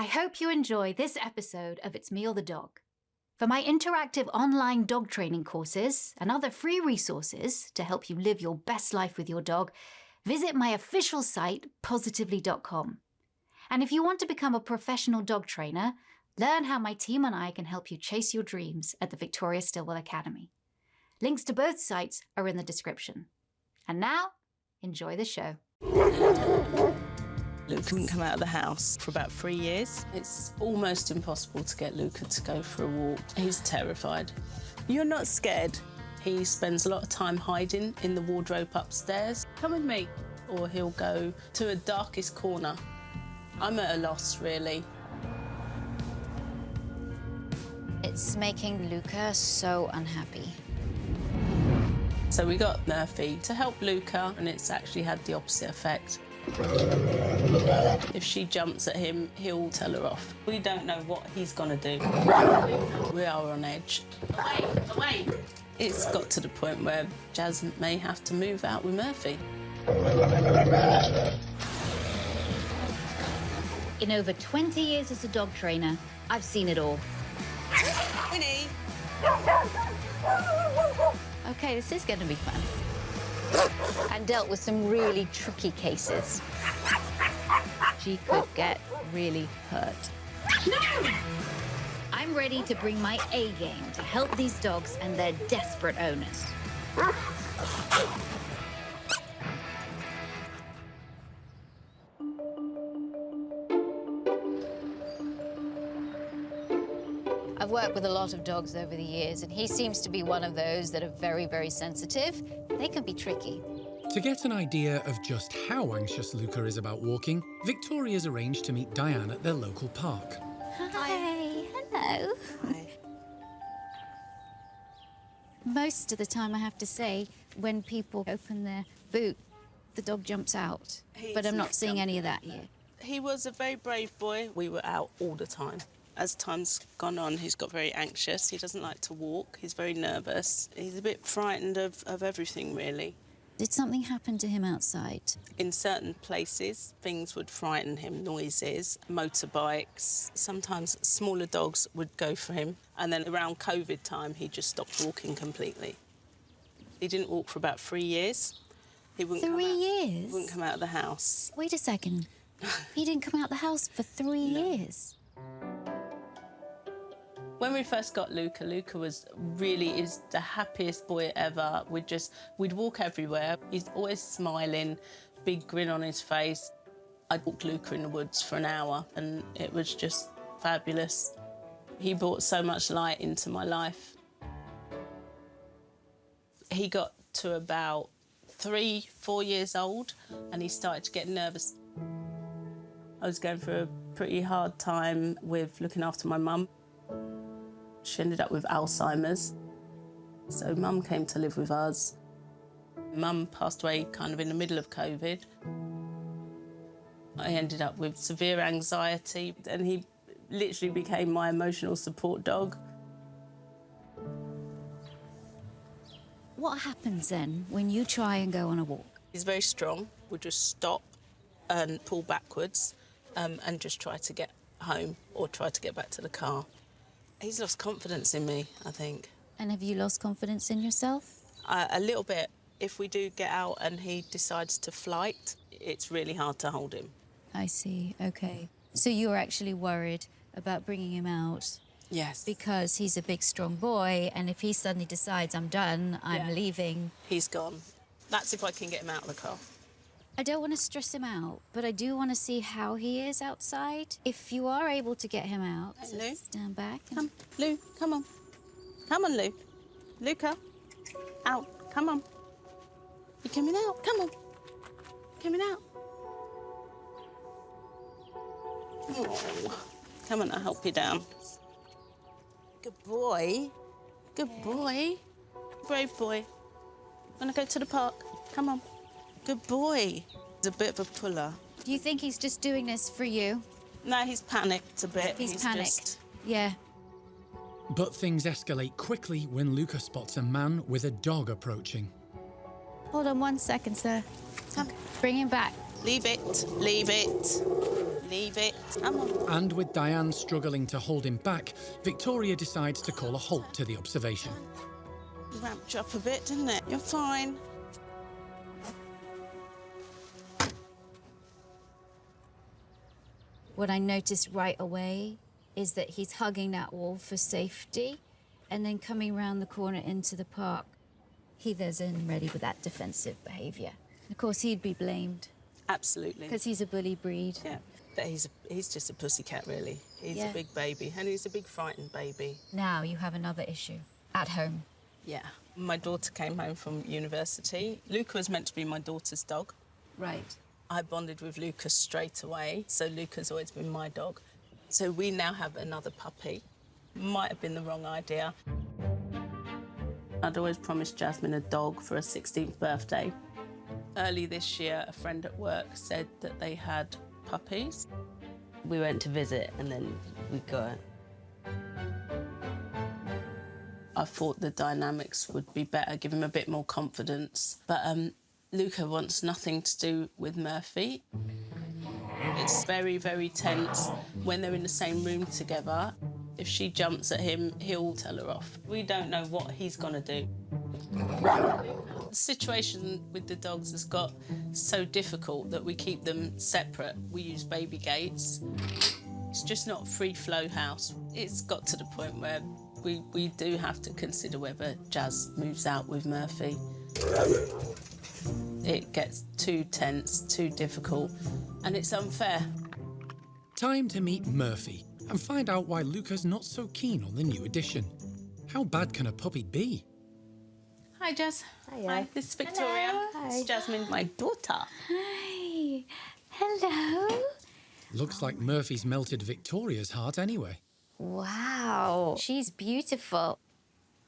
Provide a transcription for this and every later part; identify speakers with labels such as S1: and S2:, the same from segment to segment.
S1: I hope you enjoy this episode of It's Me or the Dog. For my interactive online dog training courses and other free resources to help you live your best life with your dog, visit my official site, positively.com. And if you want to become a professional dog trainer, learn how my team and I can help you chase your dreams at the Victoria Stilwell Academy. Links to both sites are in the description. And now, enjoy the show.
S2: Luca wouldn't come out of the house for about 3 years. It's almost impossible to get Luca to go for a walk. He's terrified. You're not scared? He spends a lot of time hiding in the wardrobe upstairs. Come with me. Or he'll go to a darkest corner. I'm at a loss, really.
S3: It's making Luca so unhappy.
S2: So we got Murphy to help Luca, and it's actually had the opposite effect. If she jumps at him, he'll tell her off. We don't know what he's gonna do. We are on edge. Away, away! It's got to the point where Jasmine may have to move out with Murphy.
S1: In over 20 years as a dog trainer, I've seen it all.
S3: Winnie! Okay, this is going to be fun. And dealt with some really tricky cases. She could get really hurt.
S1: No! I'm ready to bring my A game to help these dogs and their desperate owners.
S3: I've worked with a lot of dogs over the years, and he seems to be one of those that are very, very sensitive. They can be tricky.
S4: To get an idea of just how anxious Luca is about walking, Victoria's arranged to meet Diane at their local park.
S3: Hi. Hello.
S2: Hi.
S3: Most of the time, I have to say, when people open their boot, the dog jumps out. But I'm not seeing any of that yet.
S2: He was a very brave boy. We were out all the time. As time's gone on, he's got very anxious. He doesn't like to walk. He's very nervous. He's a bit frightened of everything, really.
S3: Did something happen to him outside?
S2: In certain places, things would frighten him, noises, motorbikes. Sometimes smaller dogs would go for him. And then around COVID time, he just stopped walking completely. He didn't walk for about 3 years. He wouldn't
S3: 3 years?
S2: He wouldn't come out of the house.
S3: Wait a second. He didn't come out the house for 3 years?
S2: When we first got Luca, Luca is the happiest boy ever. We'd walk everywhere. He's always smiling, big grin on his face. I'd walk Luca in the woods for an hour, and it was just fabulous. He brought so much light into my life. He got to about 3, 4 years old, and he started to get nervous. I was going through a pretty hard time with looking after my mum. She ended up with Alzheimer's. So Mum came to live with us. Mum passed away kind of in the middle of COVID. I ended up with severe anxiety, and he literally became my emotional support dog.
S3: What happens then when you try and go on a walk?
S2: He's very strong. We'll just stop and pull backwards and just try to get home or try to get back to the car. He's lost confidence in me, I think.
S3: And have you lost confidence in yourself?
S2: A little bit. If we do get out and he decides to flight, it's really hard to hold him.
S3: I see, OK. So you're actually worried about bringing him out?
S2: Yes.
S3: Because he's a big, strong boy, and if he suddenly decides, I'm done, I'm leaving...
S2: He's gone. That's if I can get him out of the car.
S3: I don't want to stress him out, but I do want to see how he is outside. If you are able to get him out,
S2: Hey, Lou.
S3: stand back.
S2: Come, Lou, come on. Come on, Lou. Luca, out, come on. You coming out? Come on. Coming out. Oh. Come on, I'll help you down. Good boy. Good boy. Brave boy. Wanna go to the park? Come on. Good boy. He's a bit of a puller.
S3: Do you think he's just doing this for you?
S2: No, he's panicked a bit.
S3: He's panicked. Yeah.
S4: But things escalate quickly when Luca spots a man with a dog approaching.
S3: Hold on 1 second, sir. Come. Bring him back.
S2: Leave it. Leave it. Leave it. Come on.
S4: And with Diane struggling to hold him back, Victoria decides to call a halt to the observation.
S2: Ramped you up a bit, didn't it? You're fine.
S3: What I noticed right away is that he's hugging that wall for safety and then coming round the corner into the park. He goes in ready with that defensive behaviour. Of course, he'd be blamed.
S2: Absolutely.
S3: Because he's a bully breed.
S2: Yeah, but he's just a pussycat, really. He's a big baby, and he's a big frightened baby.
S3: Now you have another issue at home.
S2: Yeah. My daughter came home from university. Luca was meant to be my daughter's dog.
S3: Right.
S2: I bonded with Luca straight away, so Luca's always been my dog. So we now have another puppy. Might have been the wrong idea. I'd always promised Jasmine a dog for her 16th birthday. Early this year, a friend at work said that they had puppies.
S5: We went to visit and then we got it.
S2: I thought the dynamics would be better, give him a bit more confidence. But Luca wants nothing to do with Murphy. It's very, very tense when they're in the same room together. If she jumps at him, he'll tell her off. We don't know what he's gonna do. The situation with the dogs has got so difficult that we keep them separate. We use baby gates. It's just not a free-flow house. It's got to the point where we do have to consider whether Jazz moves out with Murphy. It gets too tense, too difficult, and it's unfair.
S4: Time to meet Murphy and find out why Luca's not so keen on the new addition. How bad can a puppy be?
S2: Hi, Jazz.
S5: Hiya.
S2: Hi, this is Victoria.
S5: Hello.
S2: This is Jasmine, my daughter.
S3: Hi. Hello.
S4: Looks like Murphy's melted Victoria's heart anyway.
S3: Wow. She's beautiful.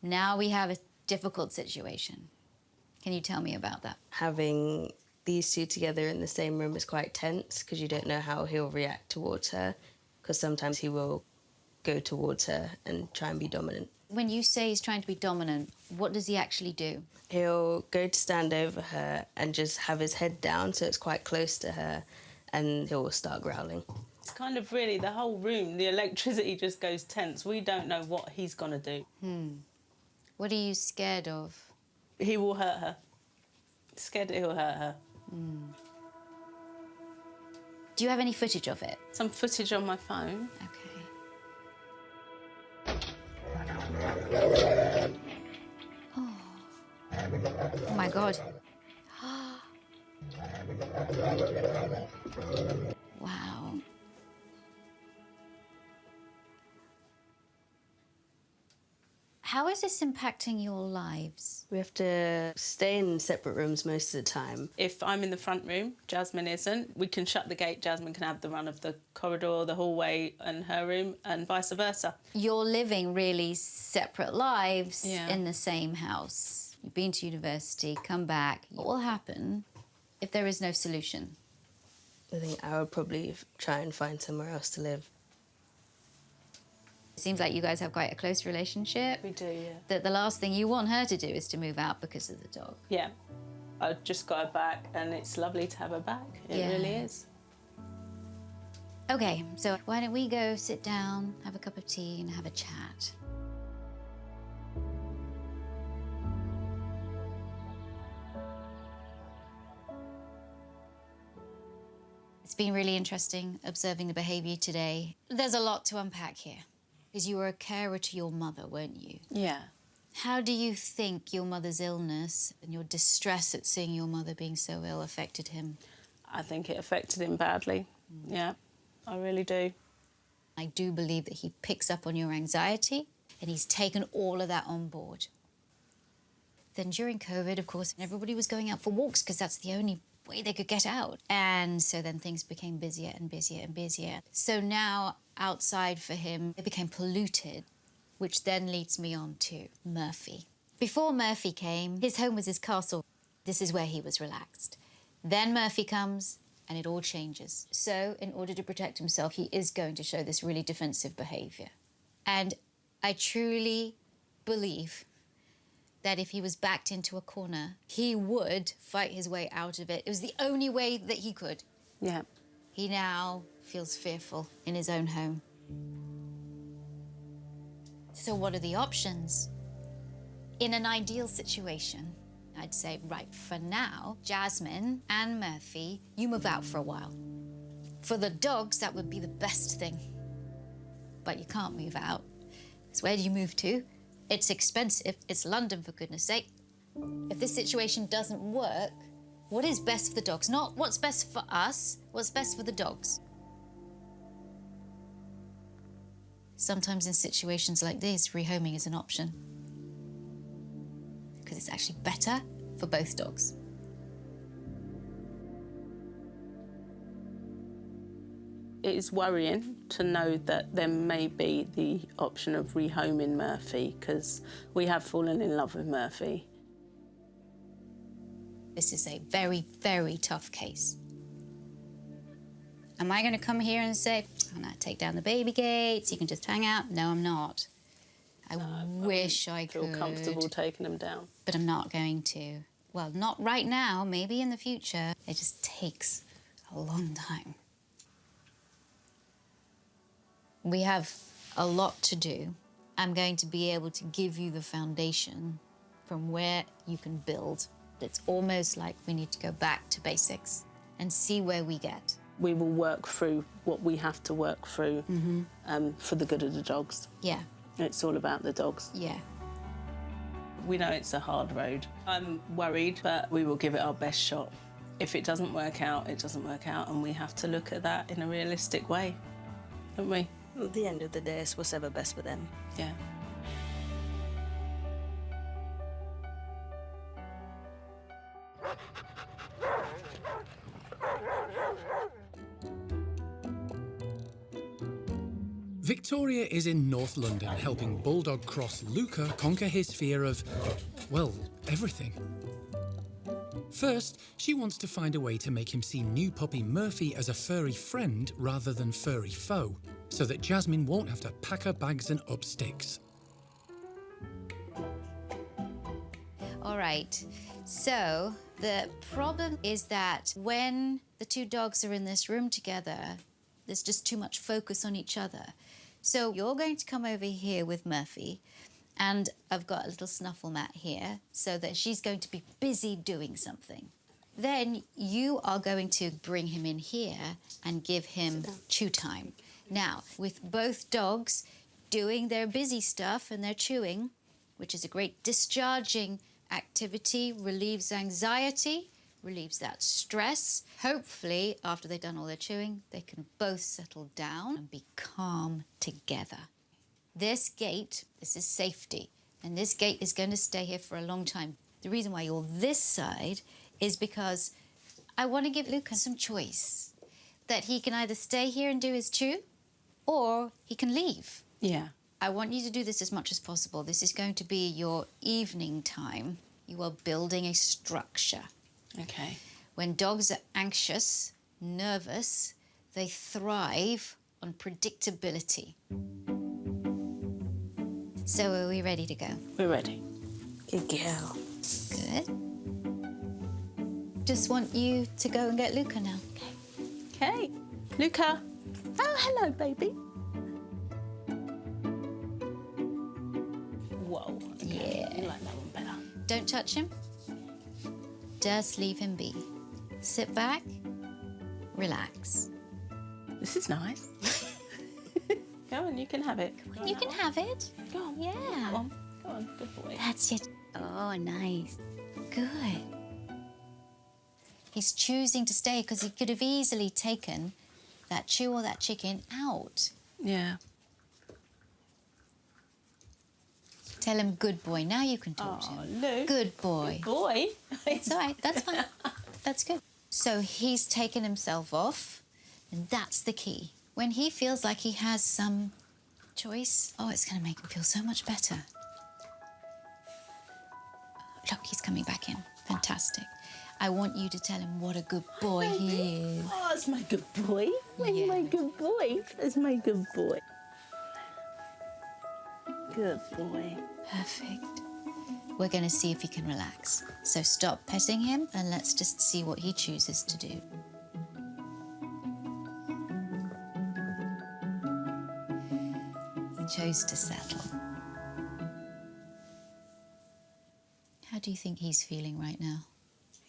S3: Now we have a difficult situation. Can you tell me about that?
S5: Having these two together in the same room is quite tense because you don't know how he'll react towards her, because sometimes he will go towards her and try and be dominant.
S3: When you say he's trying to be dominant, what does he actually do?
S5: He'll go to stand over her and just have his head down so it's quite close to her, and he'll start growling.
S2: It's kind of really the whole room, the electricity just goes tense. We don't know what he's gonna do.
S3: What are you scared of?
S2: He will hurt her. Scared that he'll hurt her.
S3: Do you have any footage of it?
S2: Some footage on my phone.
S3: Okay. Oh my God. Wow. How is this impacting your lives?
S5: We have to stay in separate rooms most of the time.
S2: If I'm in the front room, Jasmine isn't. We can shut the gate, Jasmine can have the run of the corridor, the hallway and her room, and vice versa.
S3: You're living really separate lives
S2: Yeah.
S3: in the same house. You've been to university, come back. What will happen if there is no solution?
S5: I think I would probably try and find somewhere else to live.
S3: It seems like you guys have quite a close relationship.
S2: We do, yeah.
S3: That the last thing you want her to do is to move out because of the dog.
S2: Yeah. I just got her back and it's lovely to have her back. It
S3: Yeah.
S2: really is.
S3: Okay, so why don't we go sit down, have a cup of tea and have a chat? It's been really interesting observing the behaviour today. There's a lot to unpack here, because you were a carer to your mother, weren't you?
S2: Yeah.
S3: How do you think your mother's illness and your distress at seeing your mother being so ill affected him?
S2: I think it affected him badly. Yeah, I really do.
S3: I do believe that he picks up on your anxiety and he's taken all of that on board. Then during COVID, of course, everybody was going out for walks because that's the only way they could get out. And so then things became busier and busier and busier. So now outside for him, it became polluted, which then leads me on to Murphy. Before Murphy came, his home was his castle. This is where he was relaxed. Then Murphy comes and it all changes. So in order to protect himself, he is going to show this really defensive behaviour. And I truly believe that if he was backed into a corner, he would fight his way out of it. It was the only way that he could.
S2: Yeah.
S3: He now feels fearful in his own home. So what are the options? In an ideal situation, I'd say, right, for now, Jasmine and Murphy, you move out for a while. For the dogs, that would be the best thing. But you can't move out. So where do you move to? It's expensive. It's London, for goodness sake. If this situation doesn't work, what is best for the dogs? Not what's best for us, what's best for the dogs. Sometimes in situations like this, rehoming is an option. Because it's actually better for both dogs.
S2: It is worrying to know that there may be the option of rehoming Murphy, because we have fallen in love with Murphy.
S3: This is a very, very tough case. Am I going to come here and say, oh, no, take down the baby gates, you can just hang out? No, I'm not. I wish I could.
S2: Feel comfortable taking them down.
S3: But I'm not going to. Well, not right now, maybe in the future. It just takes a long time. We have a lot to do. I'm going to be able to give you the foundation from where you can build. It's almost like we need to go back to basics and see where we get.
S2: We will work through what we have to work through for the good of the dogs.
S3: Yeah.
S2: It's all about the dogs.
S3: Yeah.
S2: We know it's a hard road. I'm worried, but we will give it our best shot. If it doesn't work out, it doesn't work out, and we have to look at that in a realistic way, don't we?
S5: At the end of the day, it's whatever best for them.
S2: Yeah.
S4: Victoria is in North London helping Bulldog Cross Luca conquer his fear of, well, everything. First, she wants to find a way to make him see new puppy Murphy as a furry friend rather than furry foe, so that Jasmine won't have to pack her bags and up sticks.
S3: All right, so the problem is that when the two dogs are in this room together, there's just too much focus on each other. So you're going to come over here with Murphy, and I've got a little snuffle mat here so that she's going to be busy doing something. Then you are going to bring him in here and give him chew time. Now, with both dogs doing their busy stuff and their chewing, which is a great discharging activity, relieves anxiety, relieves that stress. Hopefully, after they've done all their chewing, they can both settle down and be calm together. This gate, this is safety, and this gate is going to stay here for a long time. The reason why you're this side is because I want to give Luca some choice, that he can either stay here and do his chew, or he can leave.
S2: Yeah.
S3: I want you to do this as much as possible. This is going to be your evening time. You are building a structure.
S2: Okay.
S3: When dogs are anxious, nervous, they thrive on predictability. So are we ready to go?
S2: We're ready.
S5: Good girl.
S3: Good. Just want you to go and get Luca now.
S2: Okay. Luca. Oh, hello, baby. Whoa. Okay.
S3: Yeah.
S2: You like that one better.
S3: Don't touch him. Just leave him be. Sit back, relax.
S2: This is nice. Go on, you can have it.
S3: You can have it.
S2: Go on.
S3: Yeah.
S2: Go on. Go on. Good boy.
S3: That's it. Oh, nice. Good. He's choosing to stay because he could have easily taken that chew or that chicken out.
S2: Yeah.
S3: Tell him, good boy. Now you can talk to
S2: Oh,
S3: him.
S2: Luke.
S3: Good boy.
S2: Boy.
S3: It's all right. That's fine. That's good. So he's taken himself off, and that's the key. When he feels like he has some choice, oh, it's going to make him feel so much better. Look, he's coming back in. Fantastic. I want you to tell him what a good boy he is.
S2: Oh, it's my good boy.
S3: Yeah.
S2: My good boy. It's my good boy. Good boy.
S3: Perfect. We're going to see if he can relax. So stop petting him and let's just see what he chooses to do. and chose to settle. How do you think he's feeling right now?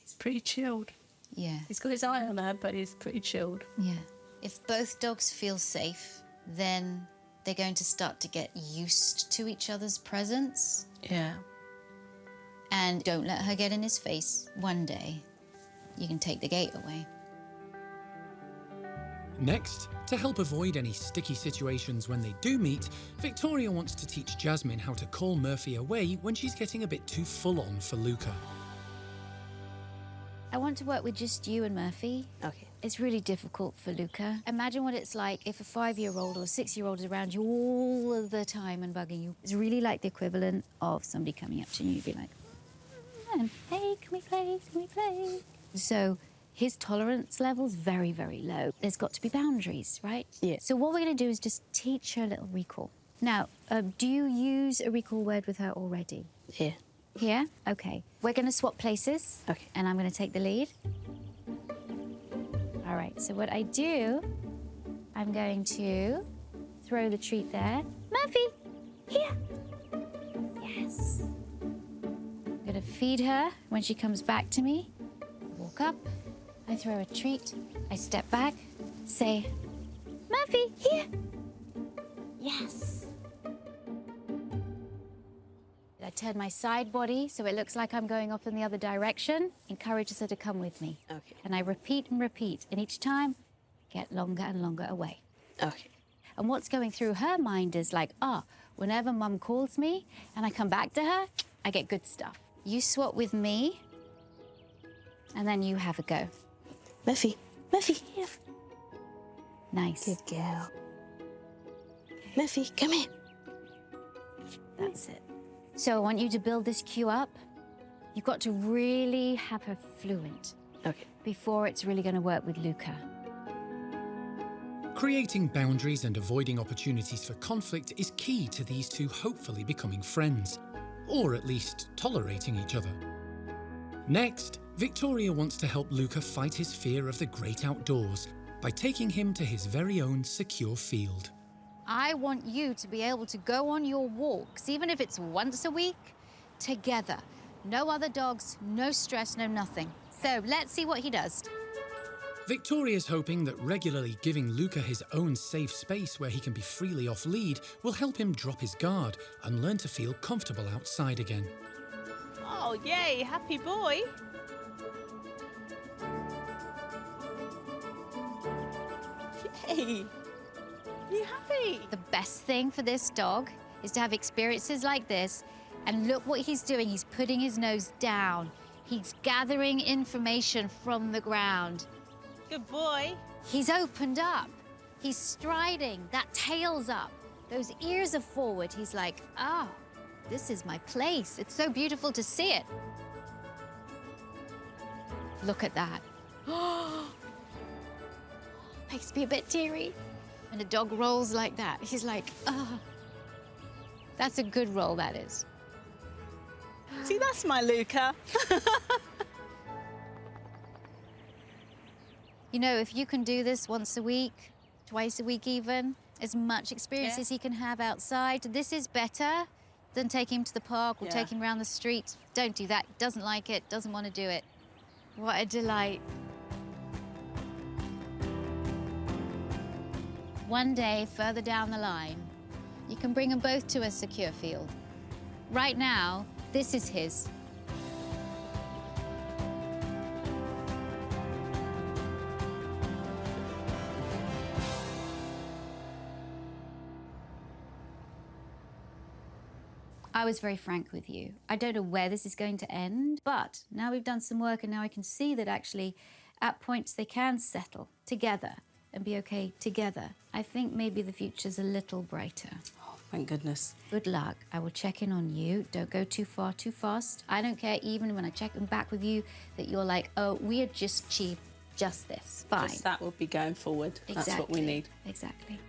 S2: He's pretty chilled.
S3: Yeah.
S2: He's got his eye on her, but he's pretty chilled.
S3: Yeah. If both dogs feel safe, then they're going to start to get used to each other's presence.
S2: Yeah.
S3: And don't let her get in his face. One day, you can take the gate away.
S4: Next, to help avoid any sticky situations when they do meet, Victoria wants to teach Jasmine how to call Murphy away when she's getting a bit too full on for Luca.
S3: I want to work with just you and Murphy.
S5: Okay.
S3: It's really difficult for Luca. Imagine what it's like if a 5-year-old or a 6-year-old is around you all of the time and bugging you. It's really like the equivalent of somebody coming up to you and be like, hey, can we play? Can we play? So his tolerance level's very, very low. There's got to be boundaries, right?
S5: Yeah.
S3: So what we're going to do is just teach her a little recall. Now, do you use a recall word with her already?
S5: Yeah.
S3: Here? Okay. We're going to swap places.
S5: Okay.
S3: And I'm going to take the lead. All right, so what I do, I'm going to throw the treat there. Murphy, here. Yes. I'm going to feed her when she comes back to me. Walk up, I throw a treat, I step back, say, Murphy, here. Yes. I turn my side body so it looks like I'm going off in the other direction, encourages her to come with me.
S5: Okay.
S3: And I repeat and repeat, and each time, get longer and longer away.
S5: Okay.
S3: And what's going through her mind is like, whenever Mum calls me and I come back to her, I get good stuff. You swap with me, and then you have a go.
S5: Murphy, here.
S3: Nice.
S5: Good girl. Murphy, come here.
S3: That's it. So I want you to build this cue up. You've got to really have her fluent
S5: Okay.
S3: before it's really going to work with Luca.
S4: Creating boundaries and avoiding opportunities for conflict is key to these two hopefully becoming friends, or at least tolerating each other. Next, Victoria wants to help Luca fight his fear of the great outdoors by taking him to his very own secure field.
S3: I want you to be able to go on your walks, even if it's once a week, together. No other dogs, no stress, no nothing. So let's see what he does.
S4: Victoria's hoping that regularly giving Luca his own safe space where he can be freely off lead will help him drop his guard and learn to feel comfortable outside again.
S2: Oh, yay, happy boy. Yay. Are you happy?
S3: The best thing for this dog is to have experiences like this, and look what he's doing. He's putting his nose down. He's gathering information from the ground.
S2: Good boy.
S3: He's opened up. He's striding. That tail's up. Those ears are forward. He's like, this is my place. It's so beautiful to see it. Look at that. Makes me a bit teary. And a dog rolls like that. He's like, that's a good roll, that is.
S2: See, that's my Luca.
S3: You know, if you can do this once a week, twice a week even, as much experience as he can have outside, this is better than taking him to the park or taking him around the street. Don't do that. Doesn't like it, doesn't want to do it. What a delight. One day, further down the line, you can bring them both to a secure field. Right now, this is his. I was very frank with you. I don't know where this is going to end, but now we've done some work and now I can see that actually at points they can settle together and be okay together. I think maybe the future's a little brighter.
S2: Oh, thank goodness.
S3: Good luck. I will check in on you. Don't go too far, too fast. I don't care even when I check in back with you that you're like, we have just achieved just this. Fine.
S2: Just that would be going forward.
S3: Exactly.
S2: That's what we need.
S3: Exactly.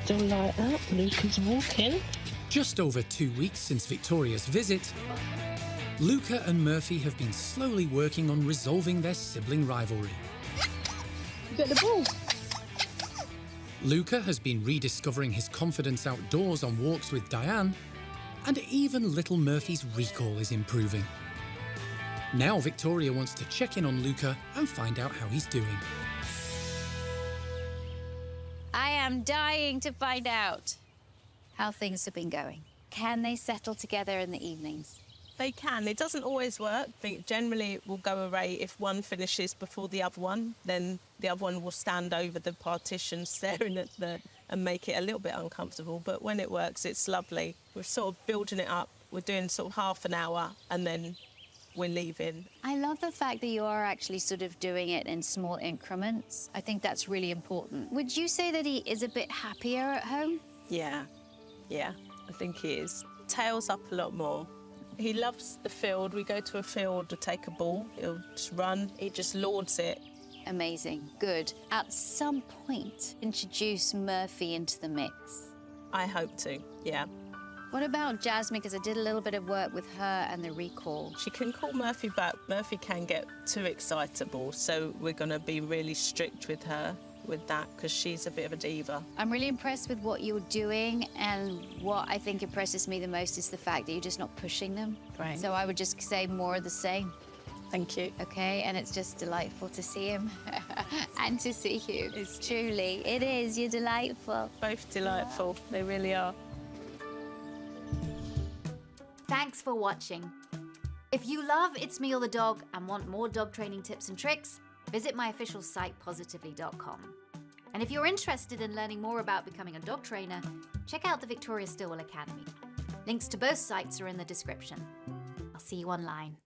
S2: Still light up. Luca's walking.
S4: Just over 2 weeks since Victoria's visit, Luca and Murphy have been slowly working on resolving their sibling rivalry.
S2: Get the ball.
S4: Luca has been rediscovering his confidence outdoors on walks with Diane, and even little Murphy's recall is improving. Now Victoria wants to check in on Luca and find out how he's doing.
S3: I am dying to find out how things have been going. Can they settle together in the evenings?
S2: They can. It doesn't always work. I think generally it will go away if one finishes before the other one. Then the other one will stand over the partition staring at and make it a little bit uncomfortable. But when it works, it's lovely. We're sort of building it up. We're doing sort of half an hour and then we're leaving.
S3: I love the fact that you are actually sort of doing it in small increments. I think that's really important. Would you say that he is a bit happier at home?
S2: Yeah, I think he is. Tails up a lot more. He loves the field. We go to a field to take a ball. He'll just run. He just lords it.
S3: Amazing, good. At some point, introduce Murphy into the mix.
S2: I hope to, yeah.
S3: What about Jasmine? Because I did a little bit of work with her and the recall.
S2: She can call Murphy back. Murphy can get too excitable, so we're going to be really strict with her with that because she's a bit of a diva.
S3: I'm really impressed with what you're doing, and what I think impresses me the most is the fact that you're just not pushing them.
S2: Right.
S3: So I would just say more of the same.
S2: Thank you.
S3: Okay, and it's just delightful to see him and to see you. It's truly, it is, you're delightful.
S2: Both delightful, they really are.
S1: Thanks for watching. If you love It's Me or the Dog and want more dog training tips and tricks, visit my official site, positively.com. And if you're interested in learning more about becoming a dog trainer, check out the Victoria Stilwell Academy. Links to both sites are in the description. I'll see you online.